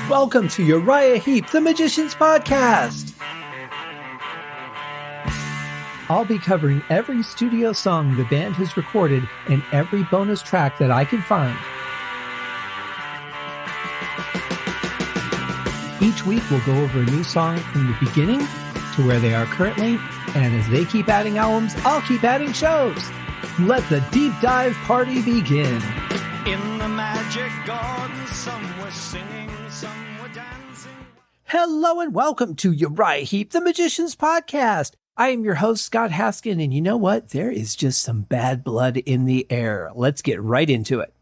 Welcome to Uriah Heep, the Magician's Podcast. I'll be covering every studio song the band has recorded and every bonus track that I can find. Each week we'll go over a new song from the beginning to where they are currently, and as they keep adding albums, I'll keep adding shows. Let the deep dive party begin. In the magic garden, some were singing, some were dancing. Hello and welcome to Uriah Heep, the Magician's Podcast. I am your host, Scott Haskin, and you know what? There is just some bad blood in the air. Let's get right into it.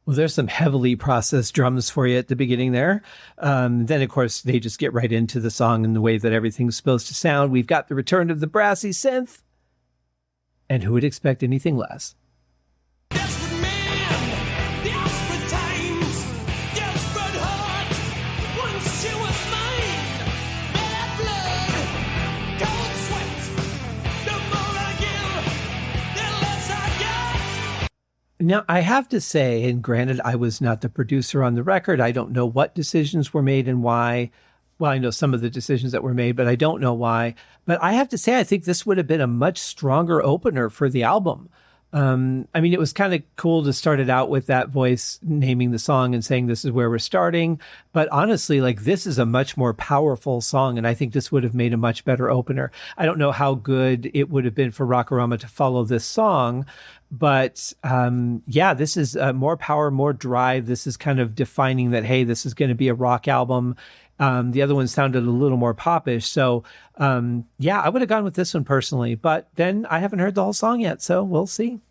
Well, there's some heavily processed drums for you at the beginning there. Then, of course, they just get right into the song and the way that everything's supposed to sound. We've got the return of the brassy synth. And who would expect anything less? Desperate man, desperate times, desperate heart. Once she was mine, bad blood, cold sweat. The more I give, the less I get. Now, I have to say, and granted, I was not the producer on the record. I don't know what decisions were made and why. Well, I know some of the decisions that were made, but I don't know why. But I have to say, I think this would have been a much stronger opener for the album. I mean, it was kind of cool to start it out with that voice naming the song and saying this is where we're starting. But honestly, like, this is a much more powerful song, and I think this would have made a much better opener. I don't know how good it would have been for Rockorama to follow this song, but yeah, this is more power, more drive. This is kind of defining that, hey, this is going to be a rock album. The other one sounded a little more popish. So, yeah, I would have gone with this one personally. But then I haven't heard the whole song yet, so we'll see.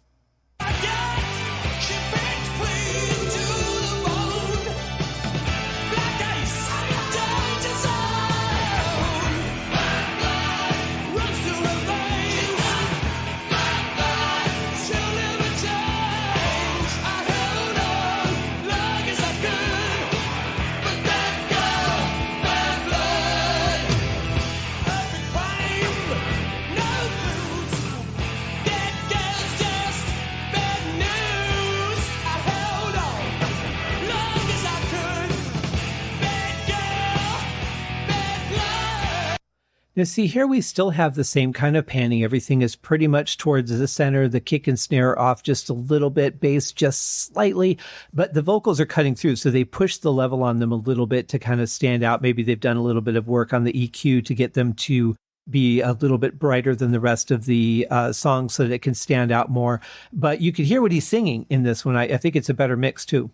Now, see, here we still have the same kind of panning. Everything is pretty much towards the center. The kick and snare off just a little bit, bass just slightly, but the vocals are cutting through. So they push the level on them a little bit to kind of stand out. Maybe they've done a little bit of work on the EQ to get them to be a little bit brighter than the rest of the song so that it can stand out more. But you could hear what he's singing in this one. I think it's a better mix too.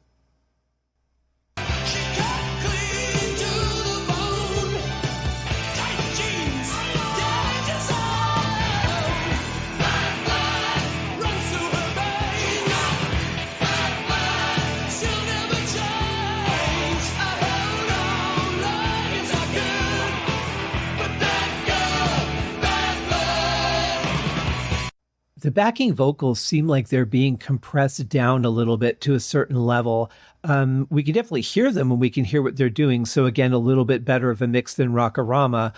The backing vocals seem like they're being compressed down a little bit to a certain level. We can definitely hear them and we can hear what they're doing. So again, a little bit better of a mix than Rockorama,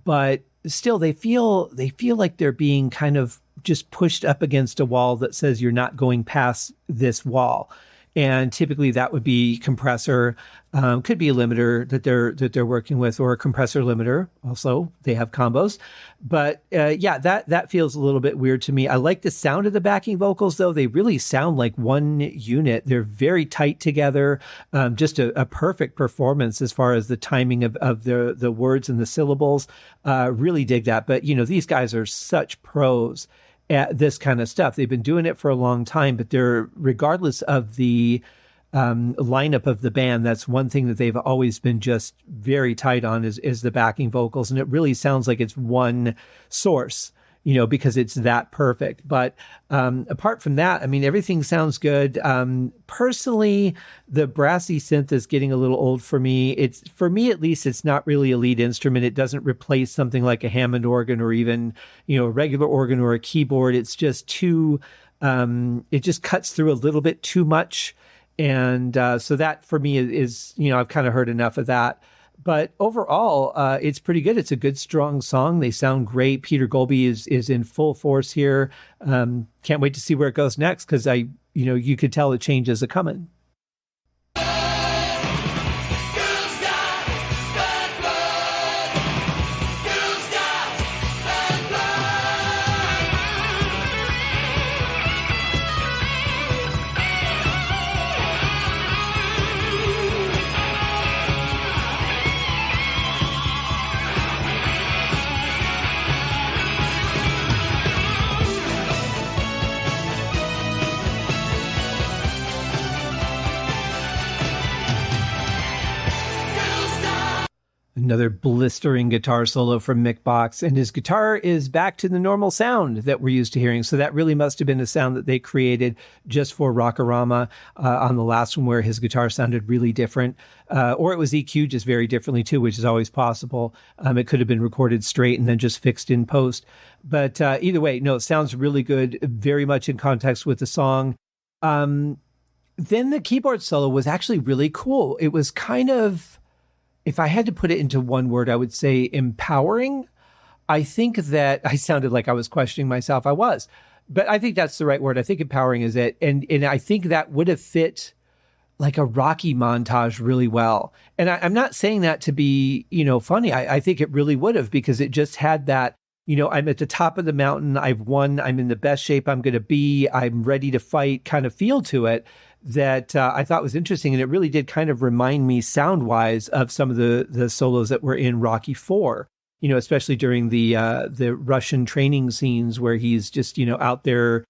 but still they feel like they're being kind of just pushed up against a wall that says you're not going past this wall. And typically that would be compressor, could be a limiter that they're working with, or a compressor limiter. Also, they have combos. But yeah, that feels a little bit weird to me. I like the sound of the backing vocals, though. They really sound like one unit. They're very tight together. Just a perfect performance as far as the timing of the words and the syllables. Really dig that. But, you know, these guys are such pros at this kind of stuff. They've been doing it for a long time, but they're, regardless of the lineup of the band, that's one thing that they've always been just very tight on is the backing vocals. And it really sounds like it's one source, you know, because it's that perfect. But apart from that, I mean, everything sounds good. Personally, the brassy synth is getting a little old for me. For me, at least, it's not really a lead instrument. It doesn't replace something like a Hammond organ or even, you know, a regular organ or a keyboard. It's just too It just cuts through a little bit too much. And so that for me is, I've kind of heard enough of that. But overall, it's pretty good. It's a good, strong song. They sound great. Peter Goalby is in full force here. Can't wait to see where it goes next because you could tell the changes are coming. Another blistering guitar solo from Mick Box, and his guitar is back to the normal sound that we're used to hearing. So that really must have been a sound that they created just for Rockorama on the last one, where his guitar sounded really different, or it was EQ'd just very differently too, which is always possible. It could have been recorded straight and then just fixed in post. But either way, no, it sounds really good, very much in context with the song. Then the keyboard solo was actually really cool. It was kind of, if I had to put it into one word, I would say empowering. I think that I sounded like I was questioning myself. I was, but I think that's the right word. I think empowering is it. And I think that would have fit like a Rocky montage really well. And I'm not saying that to be, funny. I think it really would have, because it just had that, I'm at the top of the mountain. I've won. I'm in the best shape I'm going to be. I'm ready to fight kind of feel to it. That I thought was interesting, and it really did kind of remind me sound-wise of some of the solos that were in Rocky IV, especially during the Russian training scenes where he's just, out there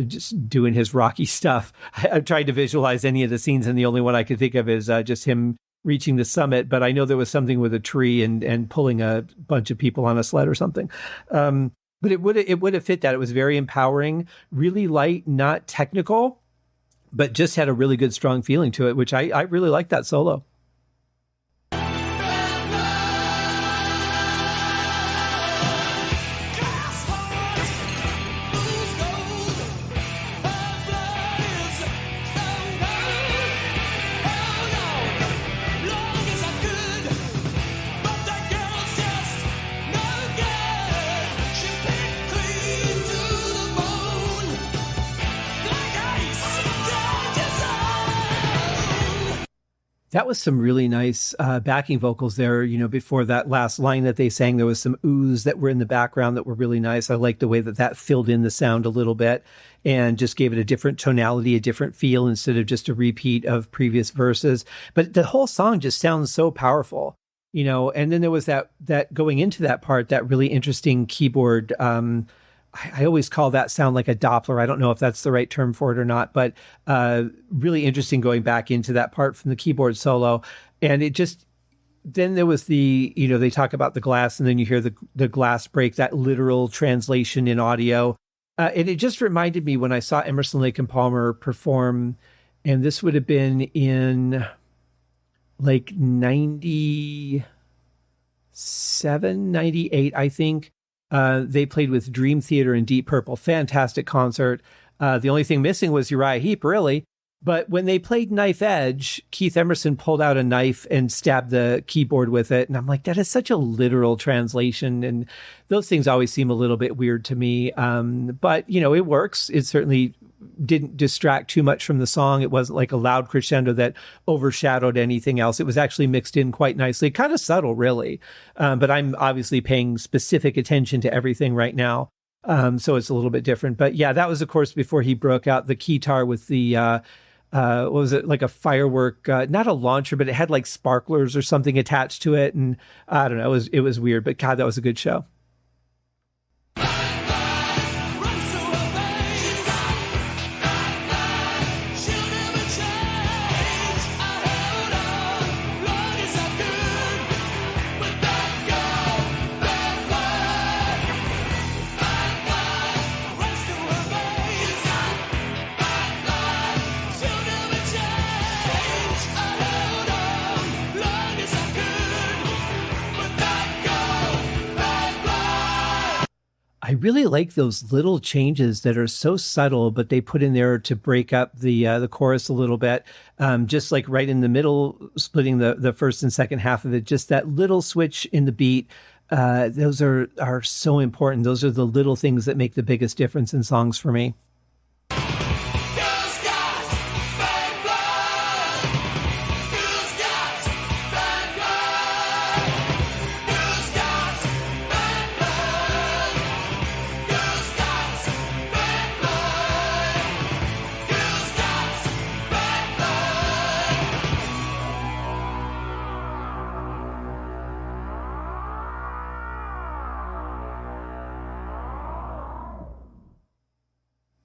just doing his Rocky stuff. I've tried to visualize any of the scenes, and the only one I could think of is just him reaching the summit, but I know there was something with a tree and pulling a bunch of people on a sled or something. But it would have fit that. It was very empowering, really light, not technical, but just had a really good, strong feeling to it, which I really like that solo. That was some really nice backing vocals there. Before that last line that they sang, there was some oohs that were in the background that were really nice. I liked the way that filled in the sound a little bit and just gave it a different tonality, a different feel, instead of just a repeat of previous verses. But the whole song just sounds so powerful, and then there was that going into that part, that really interesting keyboard, I always call that sound like a Doppler. I don't know if that's the right term for it or not, but really interesting going back into that part from the keyboard solo. And it just, then there was the, they talk about the glass, and then you hear the glass break, that literal translation in audio. And it just reminded me when I saw Emerson, Lake and Palmer perform, and this would have been in like 97, 98, I think. They played with Dream Theater and Deep Purple. Fantastic concert. The only thing missing was Uriah Heep, really. But when they played Knife Edge, Keith Emerson pulled out a knife and stabbed the keyboard with it. And I'm like, that is such a literal translation. And those things always seem a little bit weird to me. But, it works. It certainly didn't distract too much from the song. It wasn't like a loud crescendo that overshadowed anything else. It was actually mixed in quite nicely, kind of subtle, really. But I'm obviously paying specific attention to everything right now. So it's a little bit different. But yeah, that was, of course, before he broke out the keytar with the, what was it, like a firework, not a launcher, but it had like sparklers or something attached to it. And I don't know, it was weird, but God, that was a good show. I really like those little changes that are so subtle, but they put in there to break up the chorus a little bit. Just like right in the middle, splitting the first and second half of it, just that little switch in the beat. Those are so important. Those are the little things that make the biggest difference in songs for me.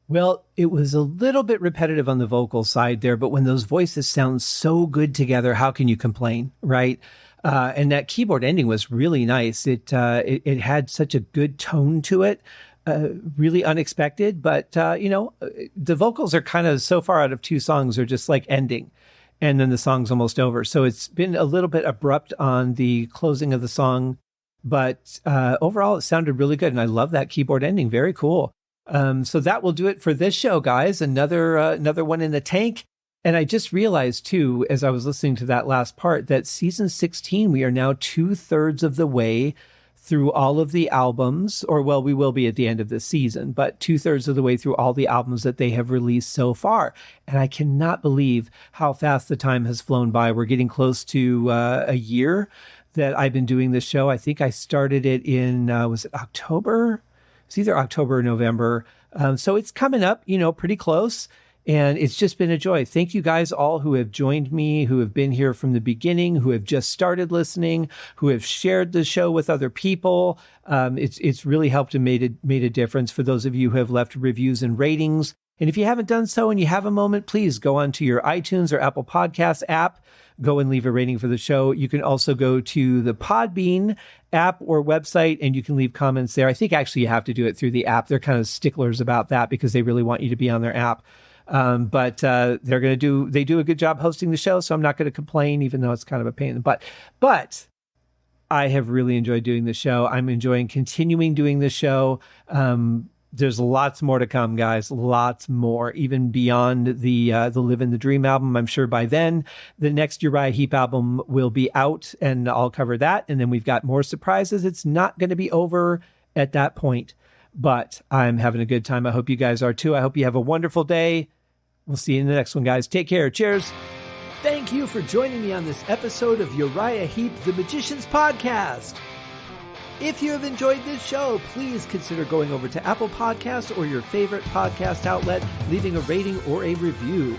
Well, it was a little bit repetitive on the vocal side there, but when those voices sound so good together, how can you complain, right? And that keyboard ending was really nice. It had such a good tone to it, really unexpected. But the vocals are kind of so far out of two songs, are just like ending, and then the song's almost over. So it's been a little bit abrupt on the closing of the song, but overall it sounded really good, and I love that keyboard ending. Very cool. So that will do it for this show, guys. Another one in the tank. And I just realized too, as I was listening to that last part, that season 16, we are now 2/3 of the way through all of the albums, or well, we will be at the end of this season, but 2/3 of the way through all the albums that they have released so far. And I cannot believe how fast the time has flown by. We're getting close to a year that I've been doing this show. I think I started it in, was it October? It's either October or November. So it's coming up, pretty close. And it's just been a joy. Thank you guys all who have joined me, who have been here from the beginning, who have just started listening, who have shared the show with other people. It's really helped and made a difference for those of you who have left reviews and ratings. And if you haven't done so and you have a moment, please go onto your iTunes or Apple Podcasts app, go and leave a rating for the show. You can also go to the Podbean app or website and you can leave comments there. I think actually you have to do it through the app. They're kind of sticklers about that because they really want you to be on their app. But they do a good job hosting the show, so I'm not going to complain, even though it's kind of a pain in the butt. But I have really enjoyed doing the show. I'm enjoying continuing doing the show. There's lots more to come, guys. Lots more, even beyond the Livin' the Dream album. I'm sure by then the next Uriah Heep album will be out, and I'll cover that. And then we've got more surprises. It's not going to be over at that point, but I'm having a good time. I hope you guys are too. I hope you have a wonderful day. We'll see you in the next one, guys. Take care. Cheers. Thank you for joining me on this episode of Uriah Heep, the Magician's Podcast. If you have enjoyed this show, please consider going over to Apple Podcasts or your favorite podcast outlet, leaving a rating or a review.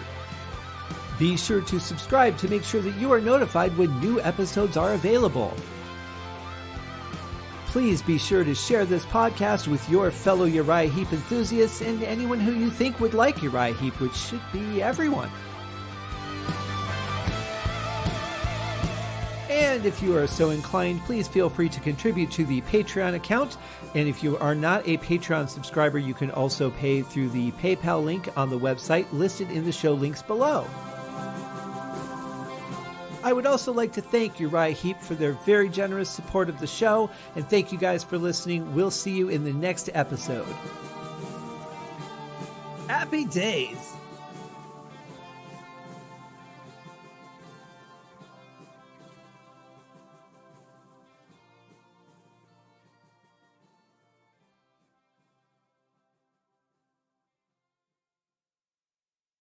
Be sure to subscribe to make sure that you are notified when new episodes are available. Please be sure to share this podcast with your fellow Uriah Heep enthusiasts and anyone who you think would like Uriah Heep, which should be everyone. And if you are so inclined, please feel free to contribute to the Patreon account. And if you are not a Patreon subscriber, you can also pay through the PayPal link on the website listed in the show links below. I would also like to thank Uriah Heep for their very generous support of the show. And thank you guys for listening. We'll see you in the next episode. Happy days!